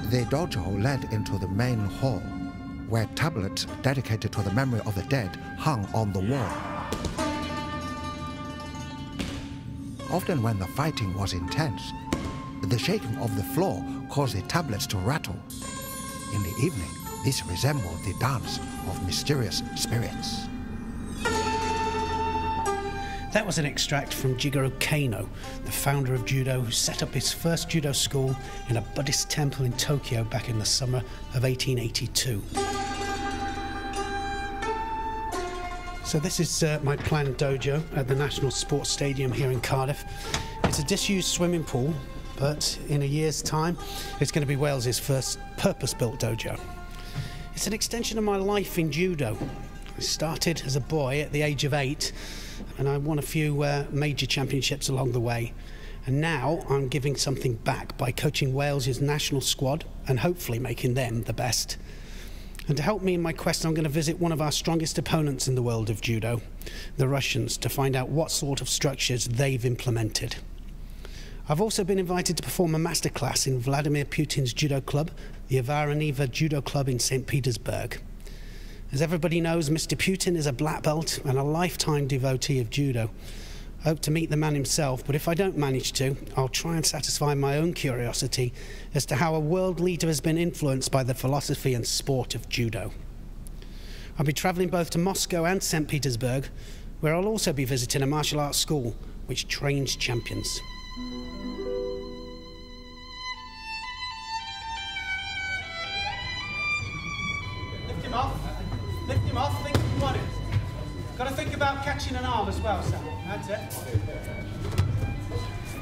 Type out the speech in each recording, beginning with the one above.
The dojo led into the main hall, where tablets dedicated to the memory of the dead hung on the wall. Often when the fighting was intense, the shaking of the floor caused the tablets to rattle. In the evening, this resembled the dance of mysterious spirits. That was an extract from Jigoro Kano, the founder of judo, who set up his first judo school in a Buddhist temple in Tokyo back in the summer of 1882. So this is my planned dojo at the National Sports Stadium here in Cardiff. It's a disused swimming pool, but in a year's time, it's going to be Wales's first purpose-built dojo. It's an extension of my life in judo. I started as a boy at the age of 8, and I won a few major championships along the way. And now I'm giving something back by coaching Wales's national squad and hopefully making them the best. And to help me in my quest, I'm going to visit one of our strongest opponents in the world of judo, the Russians, to find out what sort of structures they've implemented. I've also been invited to perform a masterclass in Vladimir Putin's judo club, the Avaraneva Judo Club in St. Petersburg. As everybody knows, Mr. Putin is a black belt and a lifetime devotee of judo. I hope to meet the man himself, but if I don't manage to, I'll try and satisfy my own curiosity as to how a world leader has been influenced by the philosophy and sport of judo. I'll be travelling both to Moscow and St. Petersburg, where I'll also be visiting a martial arts school which trains champions. Lift him off. Lift him off, think you want it. Got to think about catching an arm as well, Sam. That's it.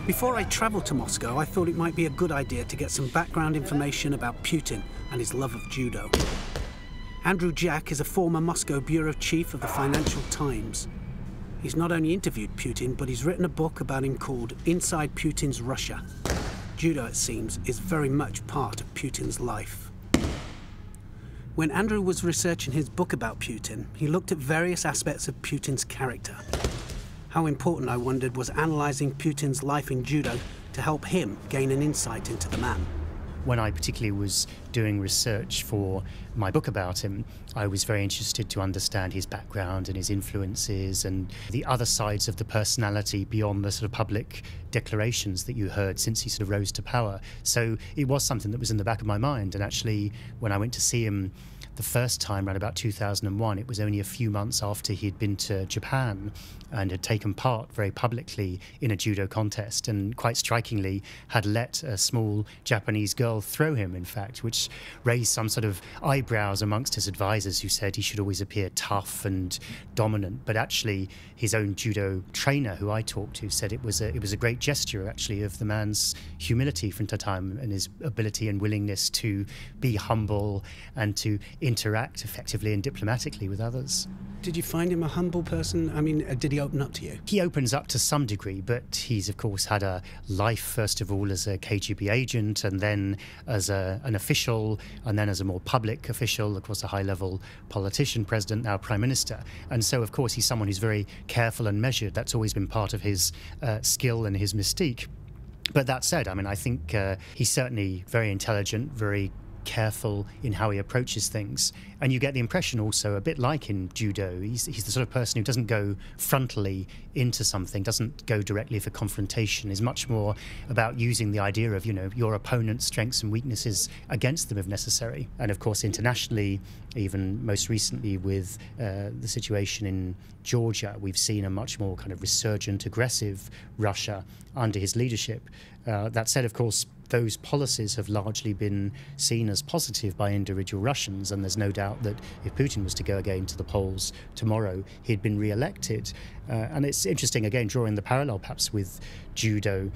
Before I travelled to Moscow, I thought it might be a good idea to get some background information about Putin and his love of judo. Andrew Jack is a former Moscow bureau chief of the Financial Times. He's not only interviewed Putin, but he's written a book about him called Inside Putin's Russia. Judo, it seems, is very much part of Putin's life. When Andrew was researching his book about Putin, he looked at various aspects of Putin's character. How important, I wondered, was analysing Putin's life in judo to help him gain an insight into the man. When I particularly was doing research for my book about him, I was very interested to understand his background and his influences and the other sides of the personality beyond the sort of public declarations that you heard since he sort of rose to power. So it was something that was in the back of my mind. And actually, when I went to see him the first time around about 2001, it was only a few months after he'd been to Japan and had taken part very publicly in a judo contest, and quite strikingly had let a small Japanese girl throw him, in fact, which raised some sort of eyebrows amongst his advisors, who said he should always appear tough and dominant. But actually, his own judo trainer, who I talked to, said it was a great gesture, actually, of the man's humility from time and his ability and willingness to be humble and to interact effectively and diplomatically with others. Did you find him a humble person? I mean, did he open up to you? He opens up to some degree, but he's, of course, had a life, first of all, as a KGB agent, and then as an official, and then as a more public official, of course, a high-level politician, president, now prime minister. And so, of course, he's someone who's very careful and measured. That's always been part of his skill and his mystique. But that said, I mean, I think he's certainly very intelligent, very careful in how he approaches things, and you get the impression also, a bit like in judo, he's the sort of person who doesn't go frontally into something, doesn't go directly for confrontation, is much more about using the idea of, you know, your opponent's strengths and weaknesses against them if necessary. And of course, internationally, even most recently with the situation in Georgia, we've seen a much more kind of resurgent, aggressive Russia under his leadership. That said, of course, those policies have largely been seen as positive by individual Russians, and there's no doubt that if Putin was to go again to the polls tomorrow, he'd been re-elected. And it's interesting, again, drawing the parallel perhaps with judo.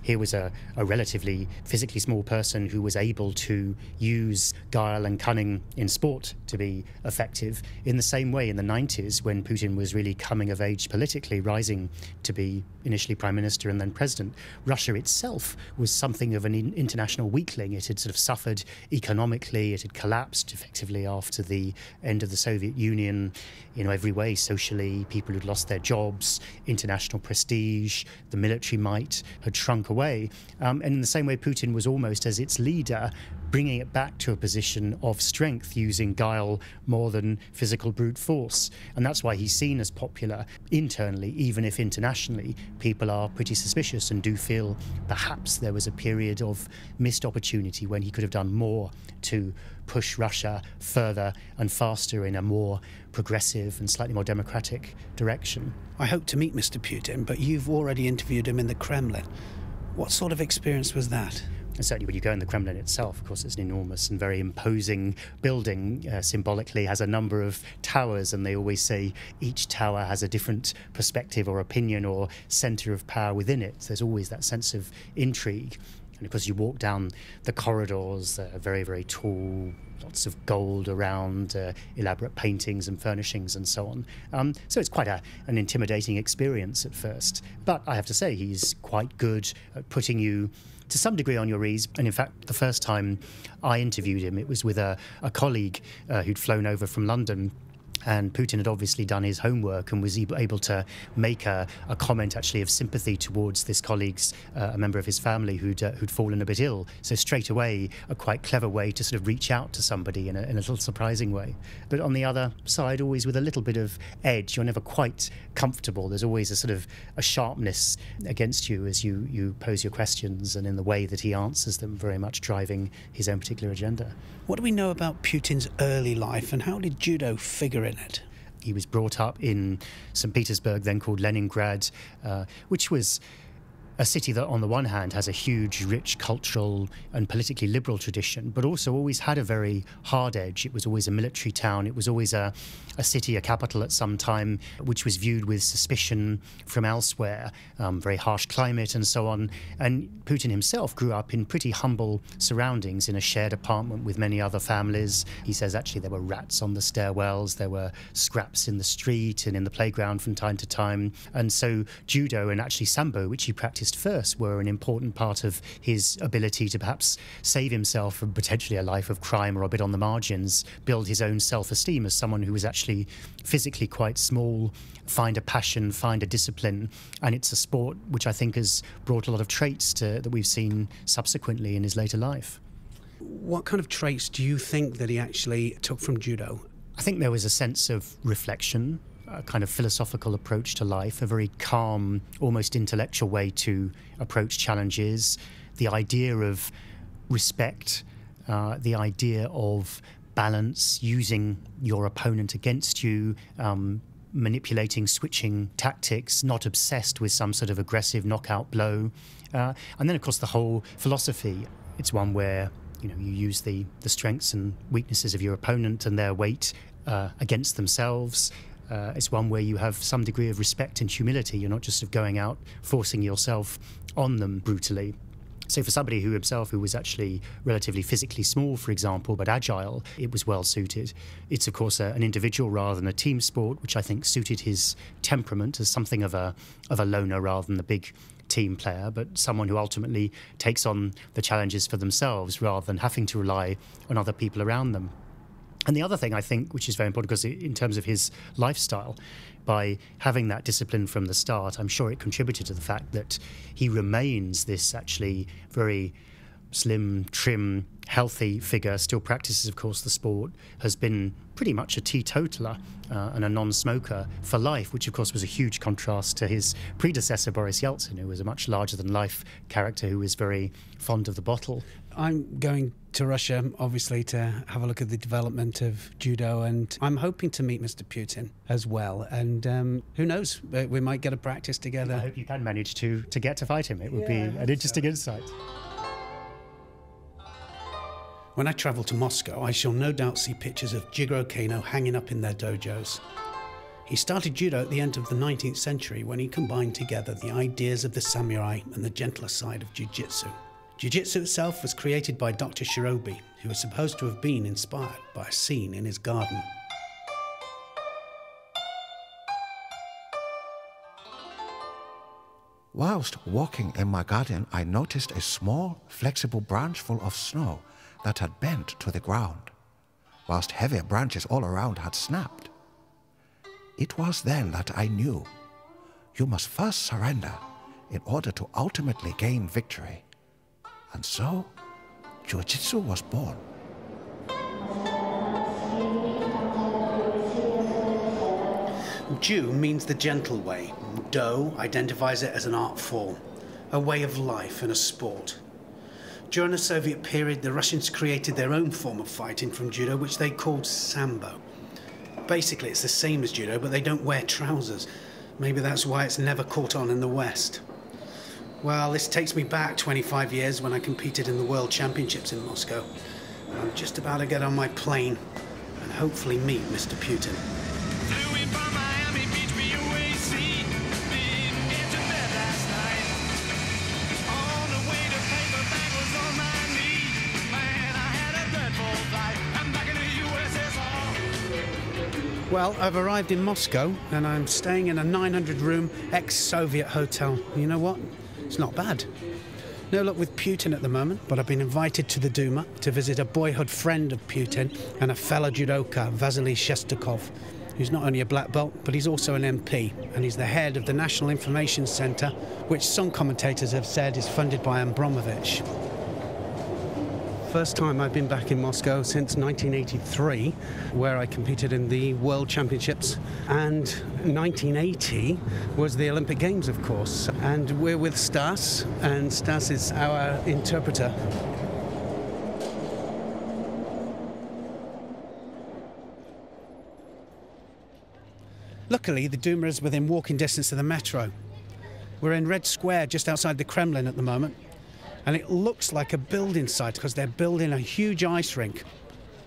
Here was a relatively physically small person who was able to use guile and cunning in sport to be effective. In the same way, in the 90s, when Putin was really coming of age politically, rising to be initially prime minister and then president, Russia itself was something of an international weakling. It had sort of suffered economically. It had collapsed effectively after the end of the Soviet Union, in every way, socially. People who'd lost lost their jobs, international prestige, the military might had shrunk away. And in the same way, Putin was almost, as its leader, bringing it back to a position of strength, using guile more than physical brute force. And that's why he's seen as popular internally, even if internationally people are pretty suspicious and do feel perhaps there was a period of missed opportunity when he could have done more to push Russia further and faster in a more progressive and slightly more democratic direction. I hope to meet Mr. Putin, but you've already interviewed him in the Kremlin. What sort of experience was that? And certainly when you go in the Kremlin itself, of course, it's an enormous and very imposing building, symbolically has a number of towers, and they always say each tower has a different perspective or opinion or centre of power within it. So there's always that sense of intrigue. And of course, you walk down the corridors, very, very tall, lots of gold around, elaborate paintings and furnishings and so on. So it's quite an intimidating experience at first. But I have to say, he's quite good at putting you to some degree on your ease. And in fact, the first time I interviewed him, it was with a colleague who'd flown over from London. And Putin had obviously done his homework and was able to make a comment actually of sympathy towards this colleague's, a member of his family who'd fallen a bit ill. So straight away, a quite clever way to sort of reach out to somebody in a little surprising way. But on the other side, always with a little bit of edge. You're never quite comfortable. There's always a sort of a sharpness against you as you pose your questions, and in the way that he answers them, very much driving his own particular agenda. What do we know about Putin's early life, and how did judo figure in it? He was brought up in St. Petersburg, then called Leningrad, which was a city that on the one hand has a huge, rich cultural and politically liberal tradition, but also always had a very hard edge. It was always a military town. It was always a city, a capital at some time, which was viewed with suspicion from elsewhere, very harsh climate and so on. And Putin himself grew up in pretty humble surroundings in a shared apartment with many other families. He says actually there were rats on the stairwells, there were scraps in the street and in the playground from time to time. And so judo and actually sambo, which he practiced first, were an important part of his ability to perhaps save himself from potentially a life of crime or a bit on the margins, build his own self-esteem as someone who was actually physically quite small, find a passion, find a discipline. And it's a sport which I think has brought a lot of traits that we've seen subsequently in his later life. What kind of traits do you think that he actually took from judo? I think there was a sense of reflection, a kind of philosophical approach to life, a very calm, almost intellectual way to approach challenges, the idea of respect, the idea of balance, using your opponent against you, manipulating, switching tactics, not obsessed with some sort of aggressive knockout blow. And then, of course, the whole philosophy. It's one where you use the strengths and weaknesses of your opponent and their weight against themselves. It's one where you have some degree of respect and humility. You're not just going out forcing yourself on them brutally. So for somebody who was actually relatively physically small, for example, but agile, it was well suited. It's, of course, an individual rather than a team sport, which I think suited his temperament as something of a loner rather than the big team player, but someone who ultimately takes on the challenges for themselves rather than having to rely on other people around them. And the other thing I think, which is very important, because in terms of his lifestyle, by having that discipline from the start, I'm sure it contributed to the fact that he remains this actually very slim, trim, healthy figure, still practices, of course, the sport, has been pretty much a teetotaler and a non-smoker for life, which, of course, was a huge contrast to his predecessor, Boris Yeltsin, who was a much larger-than-life character who was very fond of the bottle. I'm going to Russia, obviously, to have a look at the development of judo, and I'm hoping to meet Mr. Putin as well. And who knows, we might get a practice together. I hope you can manage to get to fight him. It would be an interesting insight. When I travel to Moscow, I shall no doubt see pictures of Jigoro Kano hanging up in their dojos. He started judo at the end of the 19th century when he combined together the ideas of the samurai and the gentler side of jiu-jitsu. Jiu-jitsu itself was created by Dr. Shirobi, who is supposed to have been inspired by a scene in his garden. Whilst walking in my garden, I noticed a small, flexible branch full of snow that had bent to the ground, whilst heavier branches all around had snapped. It was then that I knew you must first surrender in order to ultimately gain victory. And so, Jiu-Jitsu was born. Ju means the gentle way. Do identifies it as an art form, a way of life and a sport. During the Soviet period, the Russians created their own form of fighting from judo, which they called sambo. Basically, it's the same as judo, but they don't wear trousers. Maybe that's why it's never caught on in the West. Well, this takes me back 25 years when I competed in the World Championships in Moscow. I'm just about to get on my plane and hopefully meet Mr. Putin. Well, I've arrived in Moscow and I'm staying in a 900-room ex-Soviet hotel. You know what? It's not bad. No luck with Putin at the moment, but I've been invited to the Duma to visit a boyhood friend of Putin and a fellow judoka, Vasily Shestakov, who's not only a black belt, but he's also an MP, and he's the head of the National Information Center, which some commentators have said is funded by Abramovich. First time I've been back in Moscow since 1983, where I competed in the World Championships, and 1980 was the Olympic Games, of course. And we're with Stas, and Stas is our interpreter. Luckily, the Duma is within walking distance of the metro. We're in Red Square, just outside the Kremlin at the moment. And it looks like a building site because they're building a huge ice rink.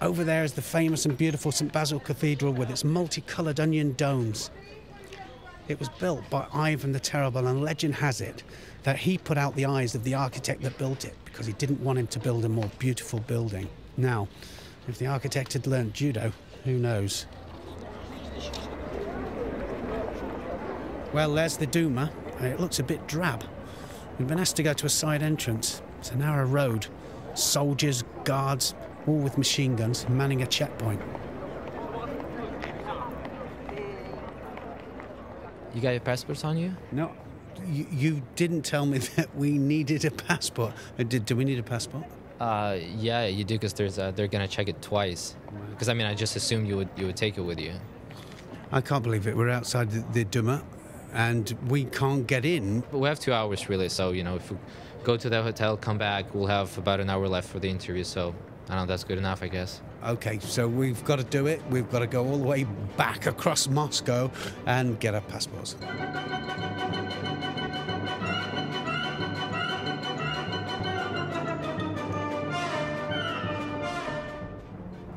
Over there is the famous and beautiful St. Basil Cathedral with its multicoloured onion domes. It was built by Ivan the Terrible, and legend has it that he put out the eyes of the architect that built it because he didn't want him to build a more beautiful building. Now, if the architect had learned judo, who knows? Well, there's the Duma, and it looks a bit drab. We've been asked to go to a side entrance. It's a narrow road. Soldiers, guards, all with machine guns, manning a checkpoint. You got your passports on you? No, you didn't tell me that we needed a passport. Do we need a passport? Yeah, you do, because they're gonna check it twice. Because I mean, I just assumed you would take it with you. I can't believe it. We're outside the Duma, and we can't get in. But we have 2 hours really, so you know, if we go to the hotel, come back, we'll have about an hour left for the interview. So I don't know, that's good enough, I guess. Okay, so we've got to do it. We've got to go all the way back across Moscow and get our passports.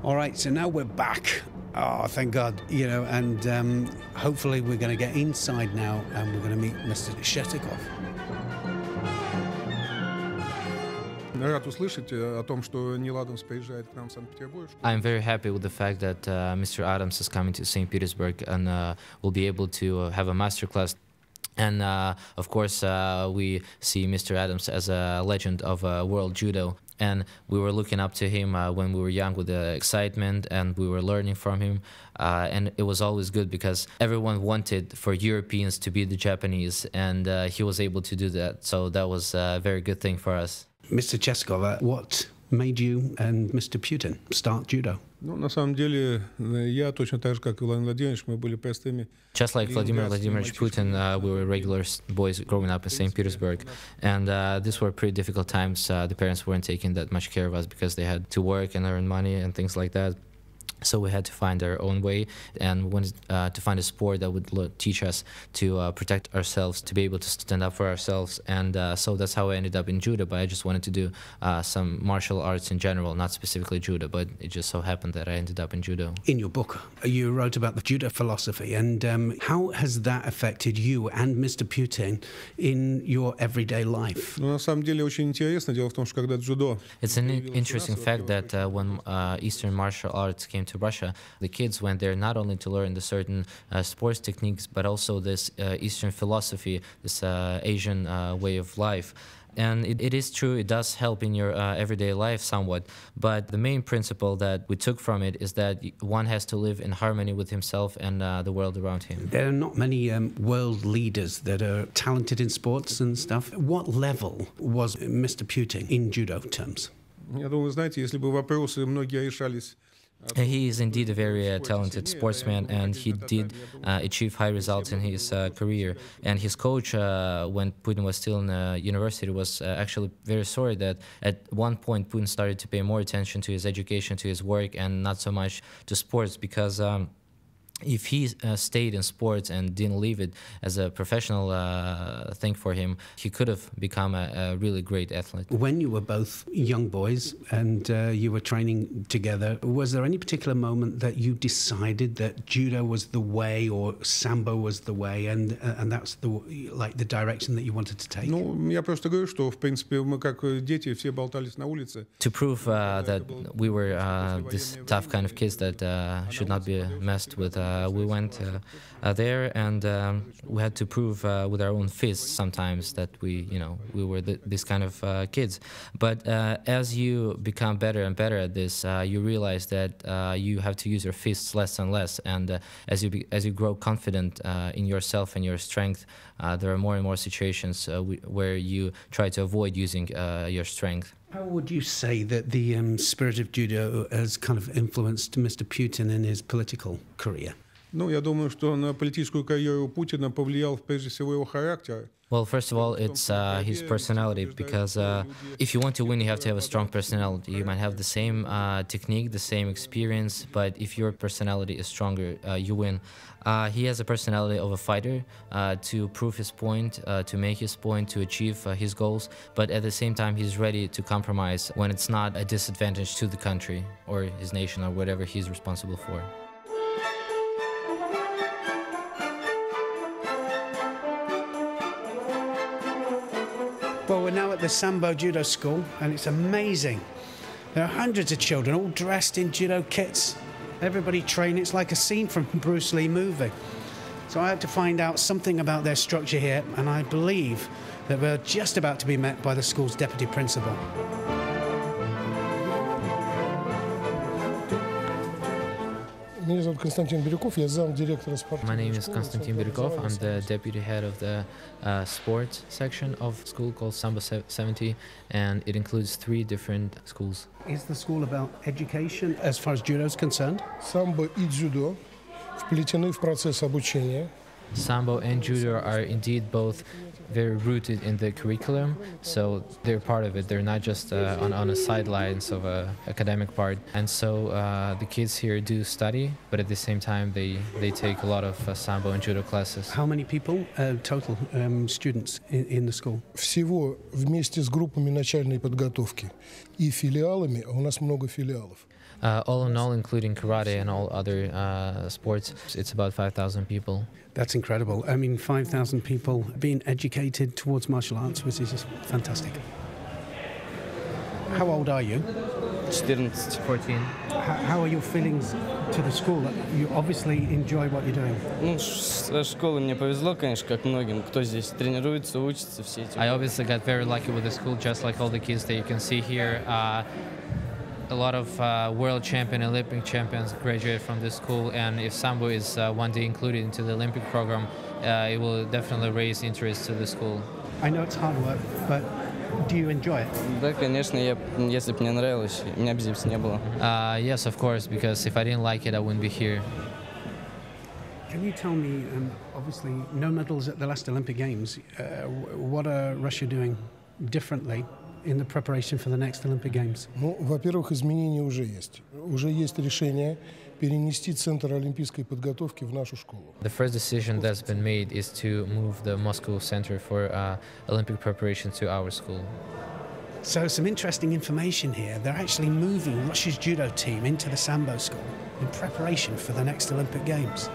All right, so now we're back. Oh, thank God, you know, and hopefully we're going to get inside now and we're going to meet Mr. Shetikov. I'm very happy with the fact that Mr. Adams is coming to St. Petersburg and will be able to have a masterclass. And of course, we see Mr. Adams as a legend of world judo. And we were looking up to him when we were young with the excitement, and we were learning from him. And it was always good because everyone wanted for Europeans to beat the Japanese, and he was able to do that. So that was a very good thing for us. Mr. Cheskov, what made you and Mr. Putin start judo? Just like Vladimir Vladimirovich Putin, we were regular boys growing up in St. Petersburg. And these were pretty difficult times. The parents weren't taking that much care of us because they had to work and earn money and things like that. So we had to find our own way, and we wanted to find a sport that would teach us to protect ourselves, to be able to stand up for ourselves. And so that's how I ended up in judo. But I just wanted to do some martial arts in general, not specifically judo, but it just so happened that I ended up in judo. In your book, you wrote about the judo philosophy, and how has that affected you and Mr. Putin in your everyday life? It's an interesting fact that when Eastern martial arts came to Russia, the kids went there not only to learn the certain sports techniques, but also this Eastern philosophy, this Asian way of life. And it is true, it does help in your everyday life somewhat, but the main principle that we took from it is that one has to live in harmony with himself and the world around him. There are not many world leaders that are talented in sports and stuff. What level was Mr. Putin in judo terms? Я думаю, знаете, если бы вопросы многие решались. He is indeed a very talented sportsman, and he did achieve high results in his career. And his coach, when Putin was still in university, was actually very sorry that at one point Putin started to pay more attention to his education, to his work, and not so much to sports, because if he stayed in sports and didn't leave it as a professional thing for him, he could have become a really great athlete. When you were both young boys and you were training together, was there any particular moment that you decided that judo was the way or sambo was the way, and that's the direction that you wanted to take? Ну, я просто говорю, что в принципе мы как дети все болтались на улице. To prove that we were this tough kind of kids that should not be messed with, we went there, and we had to prove with our own fists sometimes that we were this kind of kids. But as you become better and better at this, you realize that you have to use your fists less and less. And as you grow confident in yourself and your strength, there are more and more situations where you try to avoid using your strength. How would you say that the spirit of judo has kind of influenced Mr. Putin in his political career? Ну, я думаю, что на политическую карьеру Путина повлиял прежде всего его характер. Well, first of all, it's his personality, because if you want to win, you have to have a strong personality. You might have the same technique, the same experience, but if your personality is stronger, you win. He has a personality of a fighter to prove his point, to make his point, to achieve his goals, but at the same time, he's ready to compromise when it's not a disadvantage to the country or his nation or whatever he's responsible for. Well, we're now at the Sambo Judo School, and it's amazing. There are hundreds of children all dressed in judo kits. Everybody training. It's like a scene from Bruce Lee movie. So I had to find out something about their structure here, and I believe that we're just about to be met by the school's deputy principal. My name is Konstantin Birkov. I'm the deputy head of the sports section of school called Sambo 70, and it includes 3 different schools. Is the school about education as far as judo is concerned? Самбо и дзюдо вплетены в процесс обучения. Sambo and judo are indeed both very rooted in the curriculum, so they're part of it. They're not just on the sidelines of an academic part. And so the kids here do study, but at the same time they take a lot of Sambo and judo classes. How many people, total students in the school? Всего вместе с группами начальной подготовки и филиалами, а у нас много филиалов. All in all, including karate and all other sports, it's about 5,000 people. That's incredible. I mean, 5,000 people being educated towards martial arts, which is just fantastic. How old are you? 14. How are your feelings to the school? You obviously enjoy what you're doing. Ну, с школы мне повезло, конечно, как многим, кто здесь тренируется, учится, все эти. I obviously got very lucky with the school, just like all the kids that you can see here. A lot of world champion, Olympic champions graduate from this school, and if Sambo is one day included into the Olympic program, it will definitely raise interest to the school. I know it's hard work, but do you enjoy it? Да, конечно, если бы мне нравилось, меня бы здесь не было. Yes, of course, because if I didn't like it, I wouldn't be here. Can you tell me, obviously, no medals at the last Olympic Games, what are Russia doing differently in the preparation for the next Olympic Games? Ну, во-первых, изменения уже есть. Уже есть решение перенести центр олимпийской подготовки в нашу школу. The first decision that's been made is to move the Moscow Center for Olympic preparation to our school. So some interesting information here. They're actually moving Russia's judo team into the Sambo school in preparation for the next Olympic Games.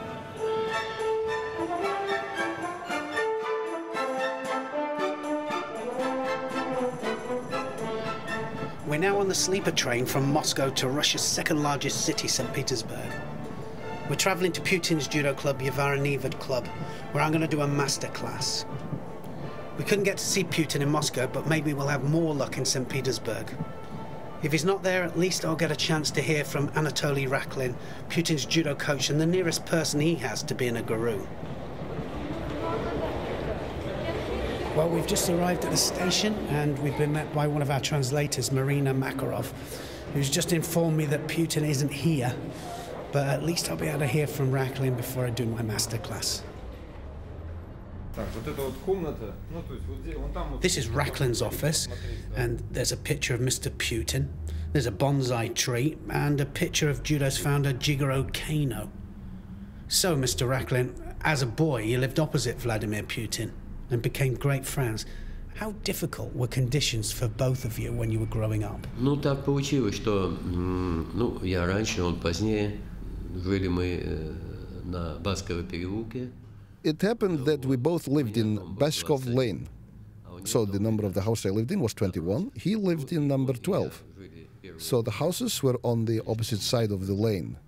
We're now on the sleeper train from Moscow to Russia's second largest city, St. Petersburg. We're travelling to Putin's judo club, Yavara Club, where I'm going to do a master class. We couldn't get to see Putin in Moscow, but maybe we'll have more luck in St. Petersburg. If he's not there, at least I'll get a chance to hear from Anatoly Raklin, Putin's judo coach and the nearest person he has to being a guru. Well, we've just arrived at the station and we've been met by one of our translators, Marina Makarov, who's just informed me that Putin isn't here, but at least I'll be able to hear from Raklin before I do my masterclass. This is Raklin's office, and there's a picture of Mr. Putin, there's a bonsai tree, and a picture of judo's founder, Jigoro Kano. So, Mr. Raklin, as a boy, you lived opposite Vladimir Putin and became great friends. How difficult were conditions for both of you when you were growing up? Ну, так получилось, что, я раньше, он позднее. Жили мы на Басковом переулке. It happened that we both lived in Baskov Lane. So the number of the house I lived in was 21. He lived in number 12. So the houses were on the opposite side of the lane.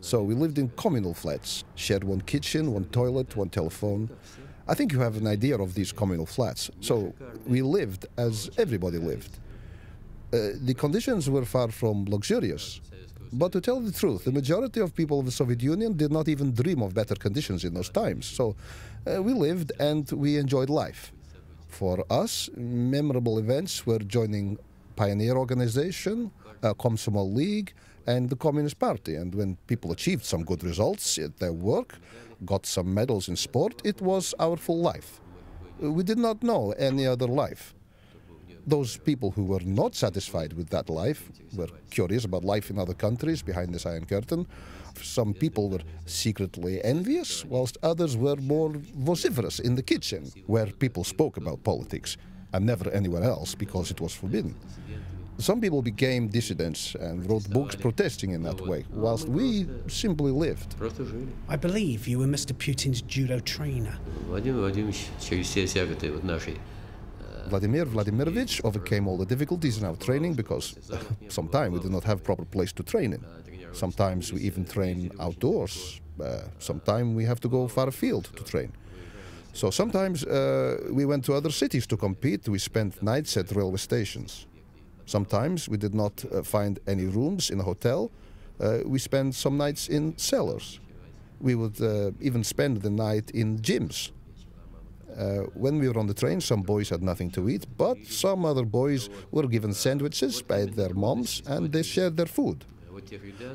So we lived in communal flats, shared one kitchen, one toilet, one telephone. I think you have an idea of these communal flats. So we lived as everybody lived. The conditions were far from luxurious. But to tell the truth, the majority of people of the Soviet Union did not even dream of better conditions in those times. So we lived and we enjoyed life. For us, memorable events were joining Pioneer Organization, Komsomol League, and the Communist Party. And when people achieved some good results at their work, got some medals in sport, it was our full life. We did not know any other life. Those people who were not satisfied with that life were curious about life in other countries behind this Iron Curtain. Some people were secretly envious, whilst others were more vociferous in the kitchen, where people spoke about politics, and never anywhere else because it was forbidden. Some people became dissidents and wrote books protesting in that way, whilst we simply lived. I believe you were Mr. Putin's judo trainer. Vladimir Vladimirovich overcame all the difficulties in our training because sometimes we did not have proper place to train in. Sometimes we even train outdoors. Sometimes we have to go far afield to train. So sometimes we went to other cities to compete. We spent nights at railway stations. Sometimes we did not find any rooms in a hotel. We spent some nights in cellars. We would even spend the night in gyms. When we were on the train, some boys had nothing to eat, but some other boys were given sandwiches by their moms and they shared their food.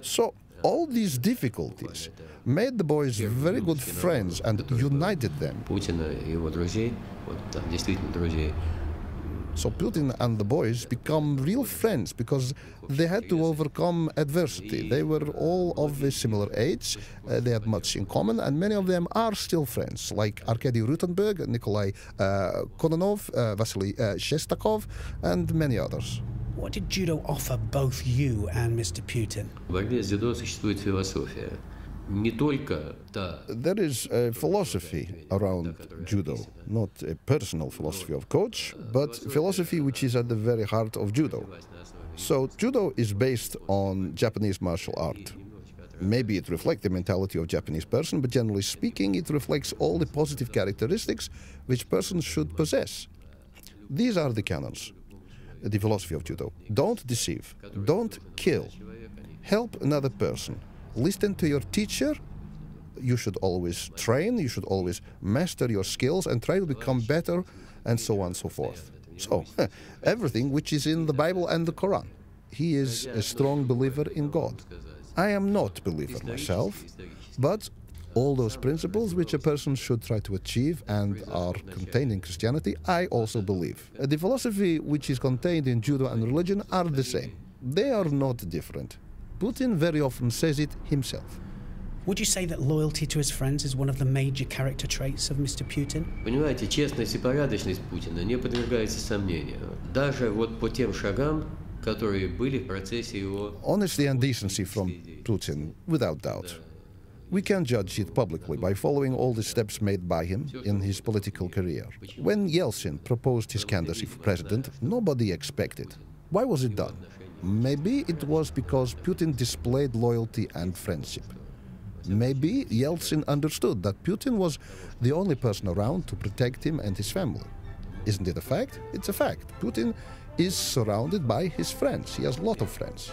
So all these difficulties made the boys very good friends and united them. So Putin and the boys become real friends because they had to overcome adversity. They were all of a similar age, they had much in common, and many of them are still friends, like Arkady Rutenberg, Nikolai Kononov, Vasily Shestakov, and many others. What did judo offer both you and Mr. Putin? There is a philosophy around judo, not a personal philosophy of coach, but philosophy which is at the very heart of judo. So judo is based on Japanese martial art. Maybe it reflects the mentality of a Japanese person, but generally speaking, it reflects all the positive characteristics which persons should possess. These are the canons, the philosophy of judo. Don't deceive, don't kill, help another person. Listen to your teacher. You should always train, you should always master your skills and try to become better, and so on and so forth. So, everything which is in the Bible and the Quran. He is a strong believer in God. I am not a believer myself, but all those principles which a person should try to achieve and are contained in Christianity, I also believe. The philosophy which is contained in judo and religion are the same. They are not different. Putin very often says it himself. Would you say that loyalty to his friends is one of the major character traits of Mr. Putin? Понимаете, честность и порядочность Путина не подвергается сомнению. Даже вот по тем шагам, которые были в процессе его... Honesty and decency from Putin, without doubt. We can judge it publicly by following all the steps made by him in his political career. When Yeltsin proposed his candidacy for president, nobody expected. Why was it done? Maybe it was because Putin displayed loyalty and friendship. Maybe Yeltsin understood that Putin was the only person around to protect him and his family. Isn't it a fact? It's a fact. Putin is surrounded by his friends. He has a lot of friends.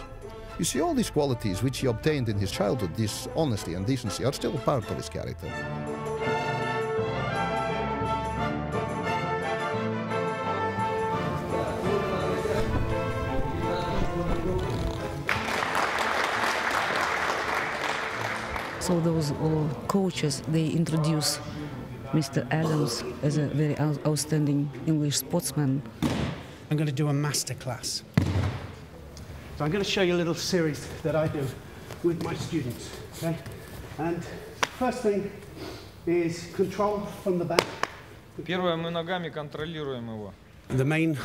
You see, all these qualities which he obtained in his childhood, this honesty and decency, are still part of his character. So those coaches, they introduce Mr. Adams as a very outstanding English sportsman. I'm going to do a master class. So I'm going to show you a little series that I do with my students. Okay? And first thing is control from the back. Первое, мы ногами контролируем его. The main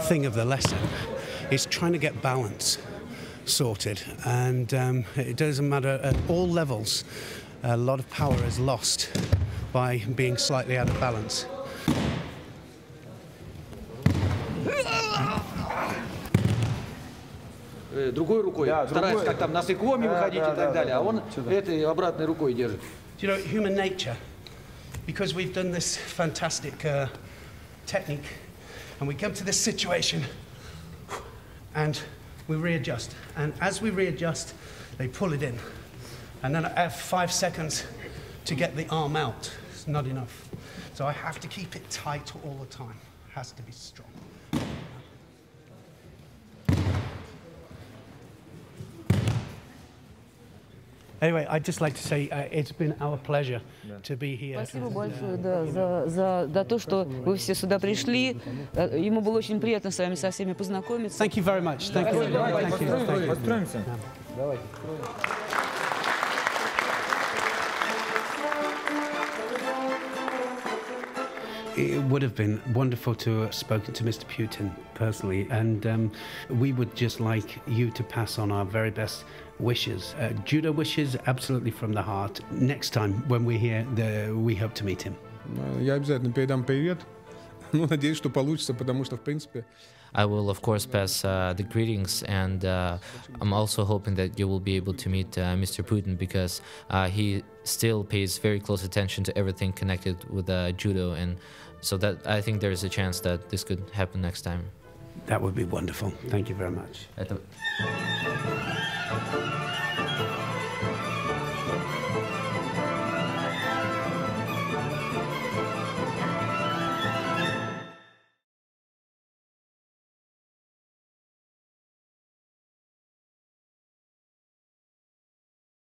thing of the lesson is trying to get balance sorted, and it doesn't matter at all levels. A lot of power is lost by being slightly out of balance. Другой рукой старается, как там, насекомыми выходить и так далее, а он этой обратной рукой держит. You know, human nature, because we've done this fantastic technique, and we come to this situation, and we readjust. And as we readjust, they pull it in. And then I have 5 seconds to get the arm out. It's not enough. So I have to keep it tight all the time. It has to be strong. Anyway, I'd just like to say it's been our pleasure to be here. Спасибо большое за то, что вы все сюда пришли. Ему было очень приятно с вами со всеми познакомиться. Thank you very much. Thank you. Thank you. Построимся. Давайте. It would have been wonderful to have spoken to Mr. Putin personally, and we would just like you to pass on our very best wishes. Judo wishes, absolutely from the heart. Next time when we're here, we hope to meet him. Я обязательно передам привет. Ну, надеюсь, что получится, потому что, в принципе... I will, of course, pass the greetings, and I'm also hoping that you will be able to meet Mr. Putin, because he still pays very close attention to everything connected with judo, and so that I think there is a chance that this could happen next time. That would be wonderful. Thank you very much.